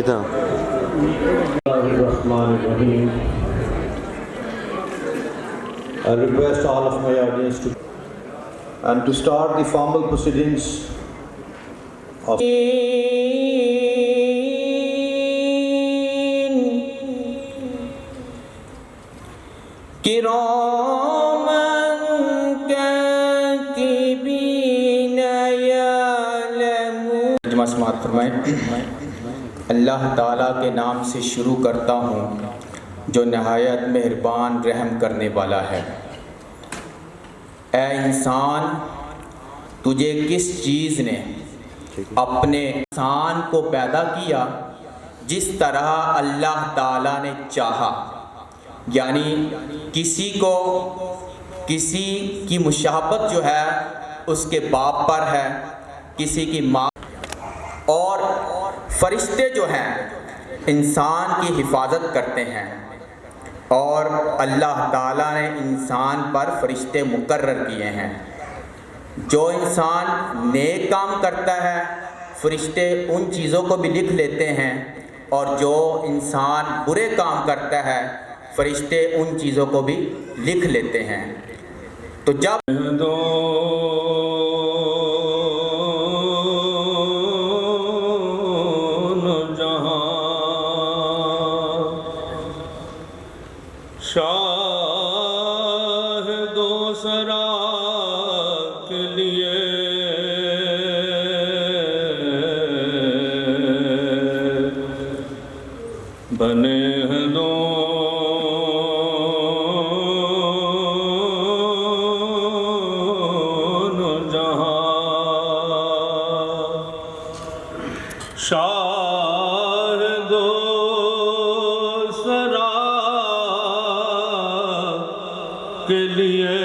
کدھر I request all of my audience to and to start the formal proceedings of سماعت فرمائیں۔ اللہ تعالیٰ کے نام سے شروع کرتا ہوں جو نہایت مہربان رحم کرنے والا ہے۔ اے انسان، تجھے کس چیز نے اپنے انسان کو پیدا کیا جس طرح اللہ تعالیٰ نے چاہا، یعنی کسی کی مشابہت جو ہے اس کے باپ پر ہے، کسی کی ماں، اور فرشتے جو ہیں انسان کی حفاظت کرتے ہیں، اور اللہ تعالیٰ نے انسان پر فرشتے مقرر کیے ہیں۔ جو انسان نیک کام کرتا ہے فرشتے ان چیزوں کو بھی لکھ لیتے ہیں، اور جو انسان برے کام کرتا ہے فرشتے ان چیزوں کو بھی لکھ لیتے ہیں۔ تو جب شاہد و سرا کے لیے بنے ہیں دونوں جہاں، شاہد و سرا کے لیے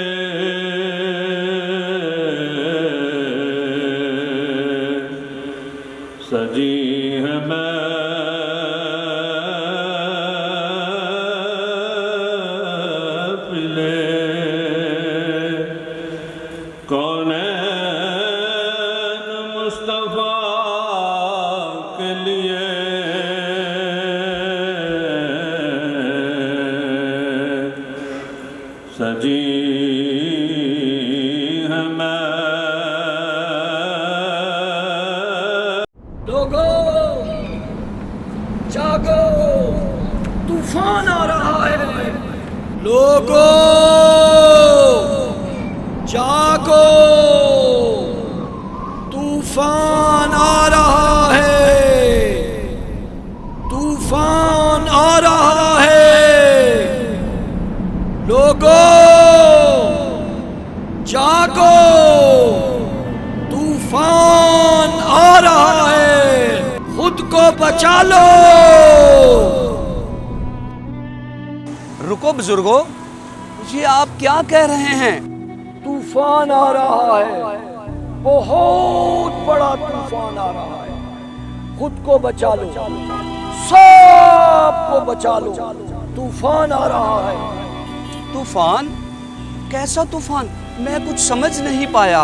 سجی ہے محفلیں، کونین مصطفیٰ کے لیے سجی لوگو جاگو، طوفان آ رہا ہے۔ لوگو جاگو، طوفان آ رہا ہے، طوفان آ رہا ہے۔ لوگو جاگو، طوفان آ رہا ہے، خود کو بچا لو۔ رکو بزرگو، یہ آپ کیا کہہ رہے ہیں؟ طوفان آ رہا ہے، بہت بڑا طوفان آ رہا ہے، خود کو بچا لو، سب کو بچا لو، طوفان آ رہا ہے۔ طوفان؟ کیسا طوفان؟ میں کچھ سمجھ نہیں پایا۔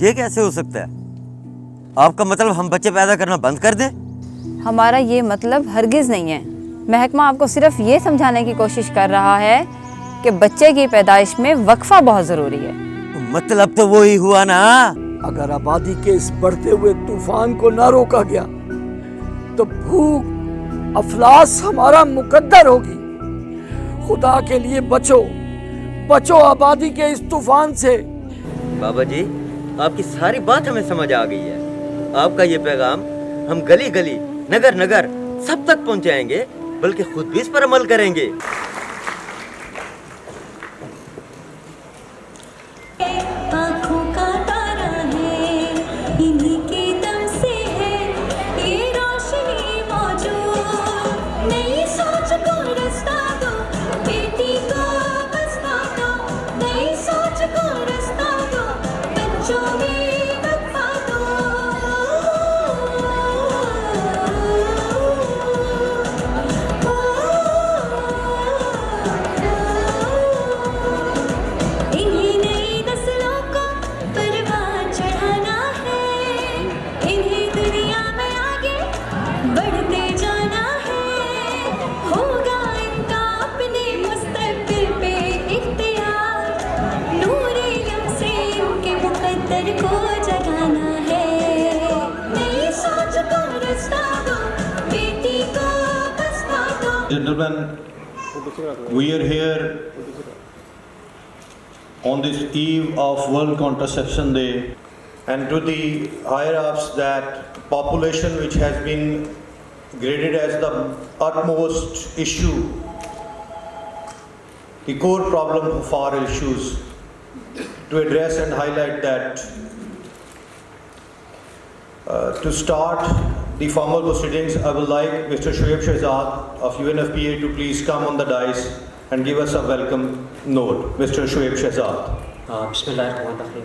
یہ کیسے ہو سکتا ہے؟ آپ کا مطلب ہم بچے پیدا کرنا بند کر دیں؟ ہمارا یہ مطلب ہرگز نہیں ہے۔ محکمہ آپ کو صرف یہ سمجھانے کی کوشش کر رہا ہے کہ بچے کی پیدائش میں وقفہ بہت ضروری ہے۔ مطلب تو وہی ہوا نا۔ اگر آبادی کے اس بڑھتے ہوئے طوفان کو نہ روکا گیا تو بھوک افلاس ہمارا مقدر ہوگی۔ خدا کے لیے بچو، بچو آبادی کے اس طوفان سے۔ بابا جی، آپ کی ساری بات ہمیں سمجھ آ گئی ہے۔ آپ کا یہ پیغام ہم گلی گلی، نگر نگر سب تک پہنچائیں گے، بلکہ خود بھی اس پر عمل کریں گے۔ gentlemen, we are here on this eve of World Contraception Day, and to the higher-ups that population which has been graded as the utmost issue, the core problem of our issues, to address and highlight that. To start the formal proceedings, I would like Mr. Shoaib Shehzad of UNFPA to please come on the dais and give us a welcome note. Mr. Shoaib Shehzad. Bismillahirrahmanirrahim.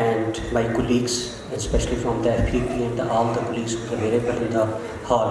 and my colleagues, especially from the FPP and all the colleagues who are available in the hall.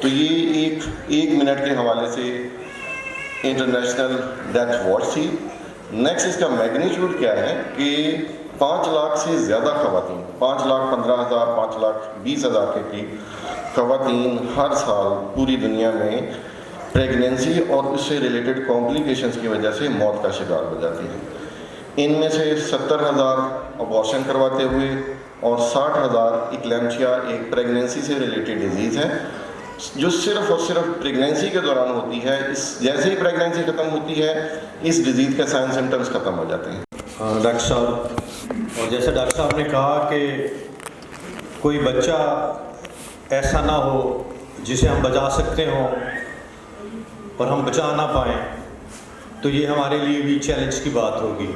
تو یہ ایک minute کے حوالے سے international death watch تھی. Next اس کا magnitude کیا ہے کہ 5 لاکھ سے زیادہ خواتین, 5,15,000 5,20,000 کے قریب خواتین ہر سال پوری دنیا میں پریگنینسی اور اس سے ریلیٹڈ کمپلیکیشنز کی وجہ سے موت کا شکار ہو جاتی ہیں. ان میں سے 70,000 ابارشن کرواتے ہوئے اور 60,000 اکلیمچیا ایک پریگنینسی سے ریلیٹڈ ڈیزیز ہے جو صرف اور صرف پریگنینسی کے دوران ہوتی ہے. جیسے ہی پریگنینسی ختم ہوتی ہے اس ڈیزیز کے سائن سمٹمز ختم ہو جاتے ہیں. ڈاکٹر صاحب, اور جیسے ڈاکٹر صاحب نے کہا کہ کوئی بچہ ایسا نہ ہو جسے ہم بچا سکتے ہوں اور ہم بچا نہ پائیں, تو یہ ہمارے لیے بھی چیلنج کی بات ہوگی.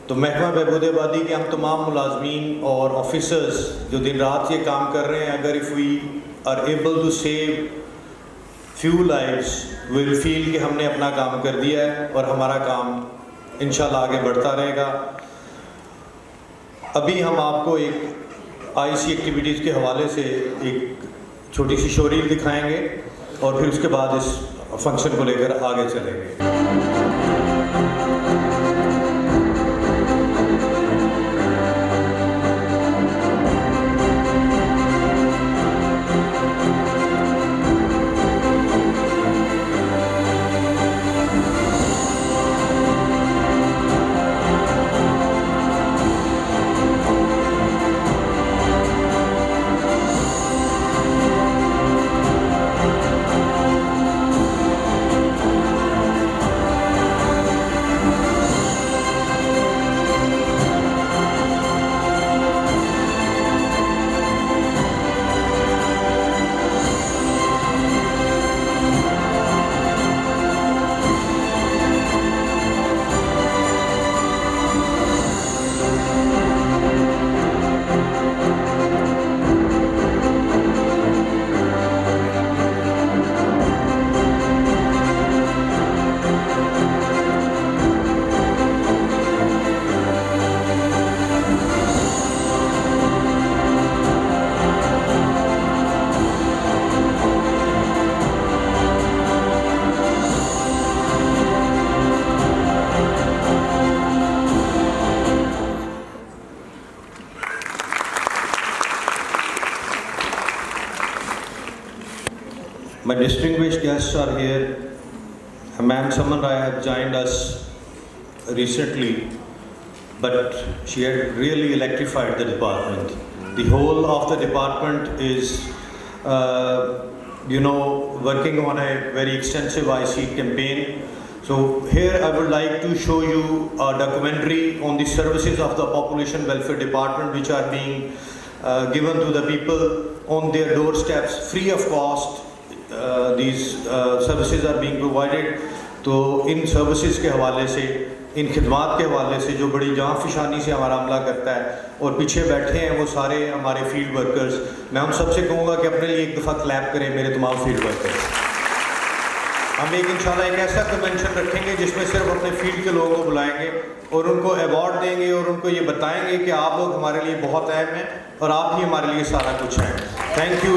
تو محکمہ بہبود آبادی کے ہم تمام ملازمین اور آفیسرز جو دن رات یہ کام کر رہے ہیں, اگر if we are able to save few lives we will feel کہ ہم نے اپنا کام کر دیا ہے اور ہمارا کام انشاءاللہ آگے بڑھتا رہے گا. ابھی ہم آپ کو ایک آئی سی ایکٹیویٹیز کے حوالے سے ایک چھوٹی سی شوریل دکھائیں گے اور پھر اس کے بعد اس فنکشن کو لے کر آگے چلیں گے. My distinguished guests are here. Ma'am Saman Rai have joined us recently, but she had really electrified the department. The whole of the department is, working on a very extensive IC campaign. So here I would like to show you a documentary on the services of the Population Welfare Department, which are being given to the people on their doorsteps free of cost. These services are being provided. تو ان services کے حوالے سے, ان خدمات کے حوالے سے جو بڑی جاں فشانی سے ہمارا عملہ کرتا ہے, اور پیچھے بیٹھے ہیں وہ سارے ہمارے فیلڈ ورکرز. میں ان سب سے کہوں گا کہ اپنے لیے ایک دفعہ کلیپ کریں میرے تمام فیلڈ ورکرز. ہم انشاءاللہ ایک ایسا کنونشن رکھیں گے جس میں صرف اپنے فیلڈ کے لوگوں کو بلائیں گے اور ان کو ایوارڈ دیں گے اور ان کو یہ بتائیں گے کہ آپ لوگ ہمارے لیے بہت اہم ہیں اور آپ ہی ہمارے لیے سارا کچھ ہیں. Thank you.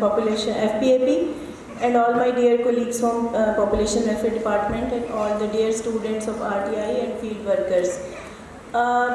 population FPAP and all my dear colleagues from population welfare department and all the dear students of RTI and field workers.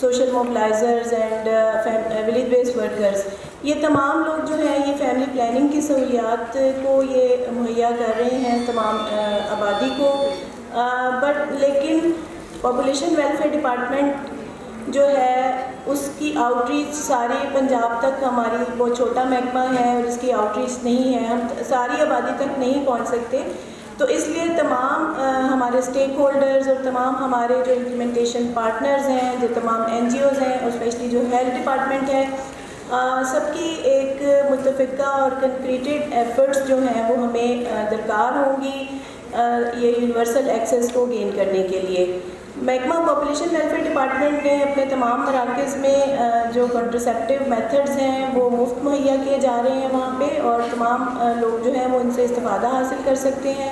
social mobilizers and village based workers. یہ تمام لوگ جو ہیں یہ فیملی پلاننگ کی سہولیات کو یہ مہیا کر رہے ہیں تمام آبادی کو. بٹ لیکن پاپولیشن ویلفیئر ڈپارٹمنٹ جو ہے اس کی آؤٹ ریچ ساری پنجاب تک, ہماری بہت چھوٹا محکمہ ہے اور اس کی آؤٹ ریچ نہیں ہے, ہم ساری آبادی تک نہیں پہنچ سکتے. تو اس لیے تمام ہمارے اسٹیک ہولڈرز اور تمام ہمارے جو امپلیمنٹیشن پارٹنرز ہیں, جو تمام NGOs ہیں, اور اسپیشلی جو ہیلتھ ڈپارٹمنٹ ہے, سب کی ایک متفقہ اور کنکریٹڈ ایفرٹس جو ہیں وہ ہمیں درکار ہوں گی یہ یونیورسل ایکسیس کو گین کرنے کے لیے. محکمہ پاپولیشن ویلفیئر ڈپارٹمنٹ نے اپنے تمام مراکز میں جو کنٹرسیپٹیو میتھڈز ہیں وہ مفت مہیا کیے جا رہے ہیں وہاں پہ, اور تمام لوگ جو ہیں وہ ان سے استفادہ حاصل کر سکتے ہیں.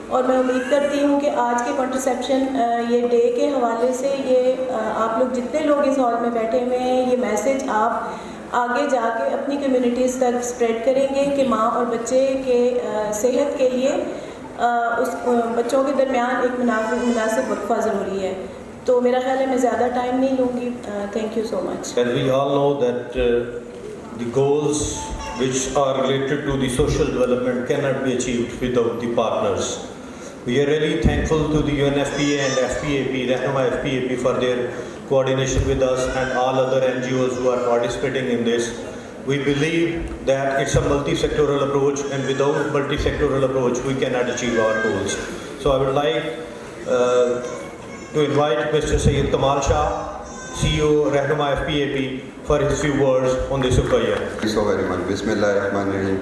اور میں امید کرتی ہوں کہ آج کے کنٹرسیپشن یہ ڈے کے حوالے سے یہ آپ لوگ جتنے لوگ اس ہال میں بیٹھے ہوئے ہیں یہ میسیج آپ آگے جا کے اپنی کمیونٹیز تک اسپریڈ کریں گے کہ ماں اور بچے کے صحت کے لیے اس بچوں کے درمیان ایک مناسب وقفہ ضروری ہے. تو میرا خیال ہے میں زیادہ ٹائم نہیں لوں گی. Thank you so much. And we all know that the goals which are related to the social development cannot be achieved without the partners. We are really thankful to the UNFPA and FPAP, Rahnuma FPAP, for their coordination with us and all other NGOs who are participating in this. We believe that it's a multi-sectoral approach, and without multi-sectoral approach we cannot achieve our goals. So I would like to invite Mr. Sayyid Kamal Shah, CEO Rahnuma FPAP, for his few words on this occasion. Thank you so very much. Bismillahirrahmanirrahim.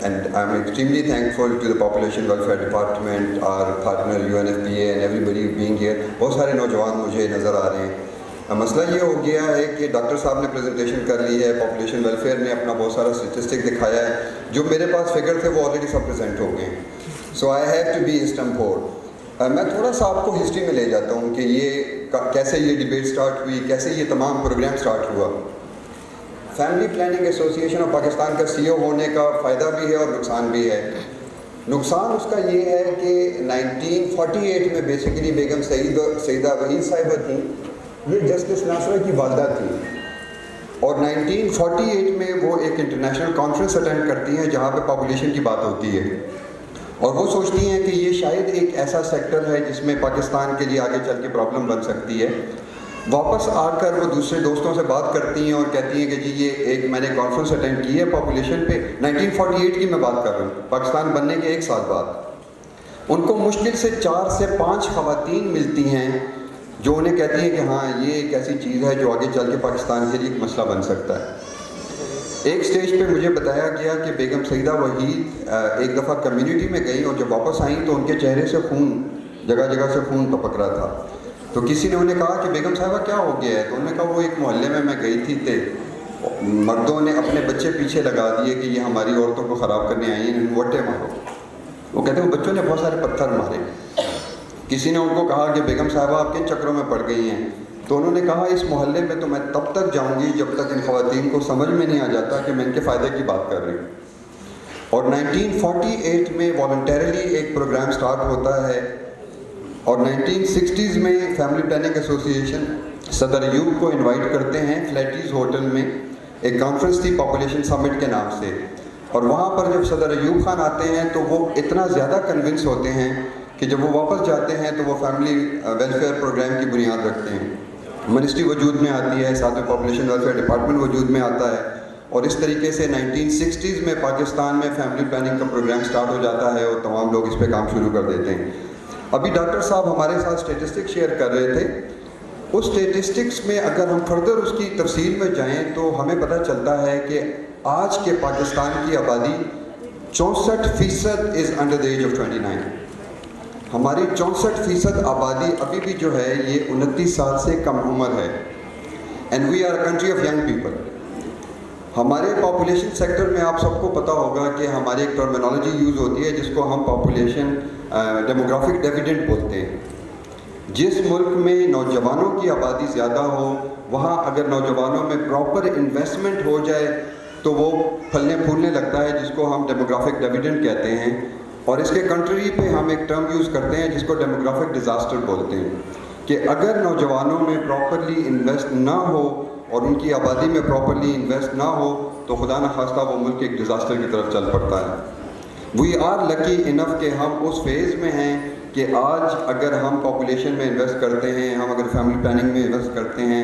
And I'm extremely thankful to the Population Welfare Department, our partner UNFPA, and everybody being here. بہت سارے نوجوان مجھے نظر آ رہے ہیں. مسئلہ یہ ہو گیا ہے کہ ڈاکٹر صاحب نے پریزنٹیشن کر لی ہے, پاپولیشن ویلفیئر نے اپنا بہت سارا اسٹیٹسٹک دکھایا ہے, جو میرے پاس فگر تھے وہ آلریڈی سب پریزنٹ ہو گئے ہیں. سو آئی ہیو ٹو بی اسٹمپورڈ. میں تھوڑا سا آپ کو ہسٹری میں لے جاتا ہوں کہ یہ کیسے یہ ڈبیٹ سٹارٹ ہوئی, کیسے یہ تمام پروگرام سٹارٹ ہوا. Family planning association of Pakistan کا CEO ہونے کا فائدہ بھی ہے اور نقصان بھی ہے. نقصان اس کا یہ ہے کہ 1948 میں بیسیکلی بیگم سیدہ وحید صاحبہ تھیں, یہ جسٹس ناصرہ کی والدہ تھیں, اور 1948 میں وہ ایک انٹرنیشنل کانفرنس اٹینڈ کرتی ہیں جہاں پہ پاپولیشن کی بات ہوتی ہے, اور وہ سوچتی ہیں کہ یہ شاید ایک ایسا سیکٹر ہے جس میں پاکستان کے لیے آگے چل کے پرابلم بن سکتی ہے. واپس آ کر وہ دوسرے دوستوں سے بات کرتی ہیں اور کہتی ہیں کہ جی یہ ایک میں نے کانفرنس اٹینڈ کی ہے پاپولیشن پہ, 1948 کی میں بات کر رہا ہوں, پاکستان بننے کے 1 سال بعد. ان کو مشکل سے 4 سے 5 خواتین ملتی ہیں جو انہیں کہتی ہیں کہ ہاں یہ ایک ایسی چیز ہے جو آگے چل کے پاکستان کے لیے ایک مسئلہ بن سکتا ہے. ایک سٹیج پہ مجھے بتایا گیا کہ بیگم سیدہ وحید ایک دفعہ کمیونٹی میں گئیں, اور جب واپس آئیں تو ان کے چہرے سے خون, جگہ جگہ سے خون ٹپک رہا تھا. تو کسی نے انہیں کہا کہ بیگم صاحبہ کیا ہو گیا ہے؟ تو انہوں نے کہا وہ ایک محلے میں گئی تھی مردوں نے اپنے بچے پیچھے لگا دیے کہ یہ ہماری عورتوں کو خراب کرنے آئی ہیں, وٹے مارو. وہ کہتے ہیں وہ بچوں نے بہت سارے پتھر مارے. کسی نے ان کو کہا کہ بیگم صاحبہ آپ کن چکروں میں پڑ گئی ہیں؟ تو انہوں نے کہا اس محلے میں تو میں تب تک جاؤں گی جب تک ان خواتین کو سمجھ میں نہیں آ جاتا کہ میں ان کے فائدے کی بات کر رہی ہوں. اور 1948 میں والنٹیرلی ایک پروگرام سٹارٹ ہوتا ہے, اور 1960s میں فیملی پلاننگ ایسوسیشن صدر ایوب کو انوائٹ کرتے ہیں فلیٹیز ہوٹل میں. ایک کانفرنس تھی پاپولیشن سمٹ کے نام سے, اور وہاں پر جب صدر ایوب خان آتے ہیں تو وہ اتنا زیادہ کنونس ہوتے ہیں کہ جب وہ واپس جاتے ہیں تو وہ فیملی ویلفیئر پروگرام کی بنیاد رکھتے ہیں. منسٹری وجود میں آتی ہے, ساتھ میں پاپولیشن ویلفیئر ڈپارٹمنٹ وجود میں آتا ہے, اور اس طریقے سے 1960s میں پاکستان میں فیملی پلاننگ کا پروگرام سٹارٹ ہو جاتا ہے, اور تمام لوگ اس پہ کام شروع کر دیتے ہیں. ابھی ڈاکٹر صاحب ہمارے ساتھ اسٹیٹسٹک شیئر کر رہے تھے. اس اسٹیٹسٹکس میں اگر ہم فردر اس کی تفصیل میں جائیں تو ہمیں پتہ چلتا ہے کہ آج کے پاکستان کی آبادی 64% is under the age of 29. ہماری 64% آبادی ابھی بھی جو ہے یہ 29 سال سے کم عمر ہے, and we are a country of young people. ہمارے پاپولیشن سیکٹر میں آپ سب کو پتہ ہوگا کہ ہماری ایک ٹرمینالوجی یوز ہوتی ہے جس کو ہم پاپولیشن ڈیموگرافک ڈیویڈنڈ بولتے ہیں. جس ملک میں نوجوانوں کی آبادی زیادہ ہو وہاں اگر نوجوانوں میں پراپر انویسٹمنٹ ہو جائے تو وہ پھلنے پھولنے لگتا ہے, جس کو ہم ڈیموگرافک ڈیویڈنڈ کہتے ہیں. اور اس کے کنٹری پہ ہم ایک ٹرم یوز کرتے ہیں جس کو ڈیموگرافک ڈیزاسٹر بولتے ہیں, کہ اگر نوجوانوں میں پراپرلی انویسٹ نہ ہو اور ان کی آبادی میں پراپرلی انویسٹ نہ ہو تو خدا نخواستہ وہ ملک ایک ڈیزاسٹر کی طرف چل پڑتا ہے۔ وی آر لکی انف کہ ہم اس فیز میں ہیں کہ آج اگر ہم پاپولیشن میں انویسٹ کرتے ہیں، ہم اگر فیملی پلاننگ میں انویسٹ کرتے ہیں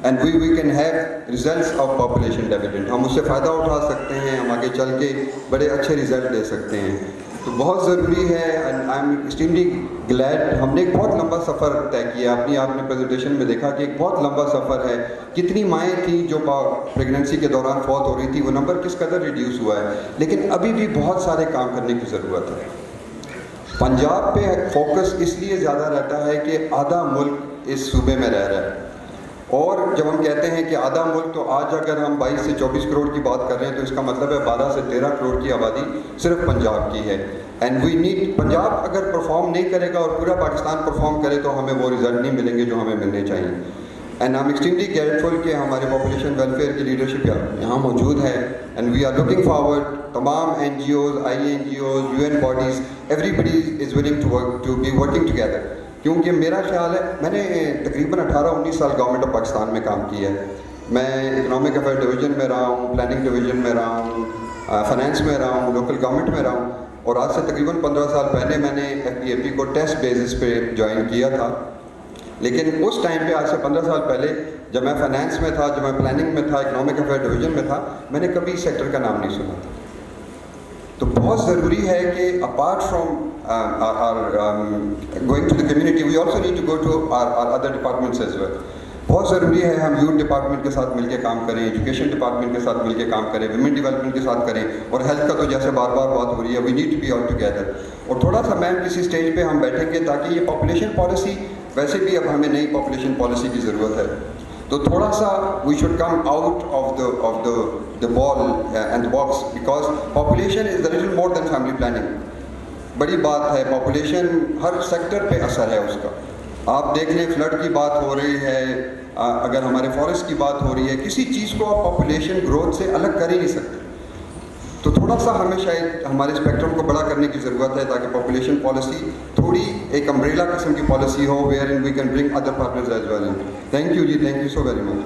and we can have results of population dividend, ہم اس سے فائدہ اٹھا سکتے ہیں، ہم آگے چل کے بڑے اچھے ریزلٹ لے سکتے ہیں۔ تو بہت ضروری ہے، and I am extremely glad, ہم نے ایک بہت لمبا سفر طے کیا، اپنی آپ نے پریزنٹیشن میں دیکھا کہ ایک بہت لمبا سفر ہے، کتنی مائیں تھیں جو پریگننسی کے دوران فوت ہو رہی تھی، وہ نمبر کس قدر ریڈیوس ہوا ہے، لیکن ابھی بھی بہت سارے کام کرنے کی ضرورت ہے۔ پنجاب پہ فوکس اس لیے زیادہ رہتا ہے کہ آدھا ملک اس صوبے میں رہ رہا ہے، اور جب ہم کہتے ہیں کہ آدھا ملک، تو آج اگر ہم 22 سے 24 کروڑ کی بات کر رہے ہیں تو اس کا مطلب ہے 12 سے 13 کروڑ کی آبادی صرف پنجاب کی ہے، اینڈ وی نیڈ، پنجاب اگر پرفارم نہیں کرے گا اور پورا پاکستان پرفارم کرے تو ہمیں وہ رزلٹ نہیں ملیں گے جو ہمیں ملنے چاہیے۔ And I am extremely grateful کہ ہمارے پاپولیشن ویلفیئر کی لیڈرشپ یہاں موجود ہے، and we are looking forward, تمام NGOs، INGOs، UN bodies, everybody is willing to be working together, کیونکہ میرا خیال ہے میں نے تقریباً 18-19 سال گورنمنٹ آف پاکستان میں کام کیا ہے، میں اکنامک افیئر ڈویژن میں رہا ہوں، پلاننگ ڈویژن میں رہا ہوں، فائنینس میں رہا ہوں، لوکل گورنمنٹ میں رہا ہوں، اور آج سے تقریباً 15 سال پہلے میں نے FPAP کو ٹیسٹ بیسس پہ جوائن کیا تھا، لیکن اس ٹائم پہ آج سے 15 سال پہلے جب میں فائنینس میں تھا، جب میں پلاننگ میں تھا، اکنامک افیئر ڈویژن میں تھا، میں نے کبھی اس سیکٹر کا نام نہیں سنا تھا۔ تو بہت ضروری ہے کہ apart from going to the community, we also need to go to our other departments as well. بہت ضروری ہے ہم یوتھ ڈپارٹمنٹ کے ساتھ مل کے کام کریں، ایجوکیشن ڈپارٹمنٹ کے ساتھ مل کے کام کریں، ویمن ڈیولپمنٹ کے ساتھ کریں، اور ہیلتھ کا تو جیسے بار بار بات ہو رہی ہے، we need to be all together. اور تھوڑا سا میم کسی اسٹیج پہ ہم بیٹھیں گے تاکہ یہ پاپولیشن پالیسی، ویسے بھی اب ہمیں نئی پاپولیشن پالیسی کی ضرورت ہے، تو تھوڑا سا we should come out of the ball and the box, because population is a little more than family planning. بڑی بات ہے، پاپولیشن ہر سیکٹر پہ اثر ہے اس کا، آپ دیکھ لیں فلڈ کی بات ہو رہی ہے، اگر ہمارے فارسٹ کی بات ہو رہی ہے، کسی چیز کو آپ پاپولیشن گروتھ سے الگ کر ہی نہیں سکتے، تو تھوڑا سا ہمیں شاید ہمارے اسپیکٹرم کو بڑا کرنے کی ضرورت ہے تاکہ پاپولیشن پالیسی تھوڑی ایک امبریلا قسم کی پالیسی ہو، wherein we can bring other partners as well. Thank you ji, thank you so very much.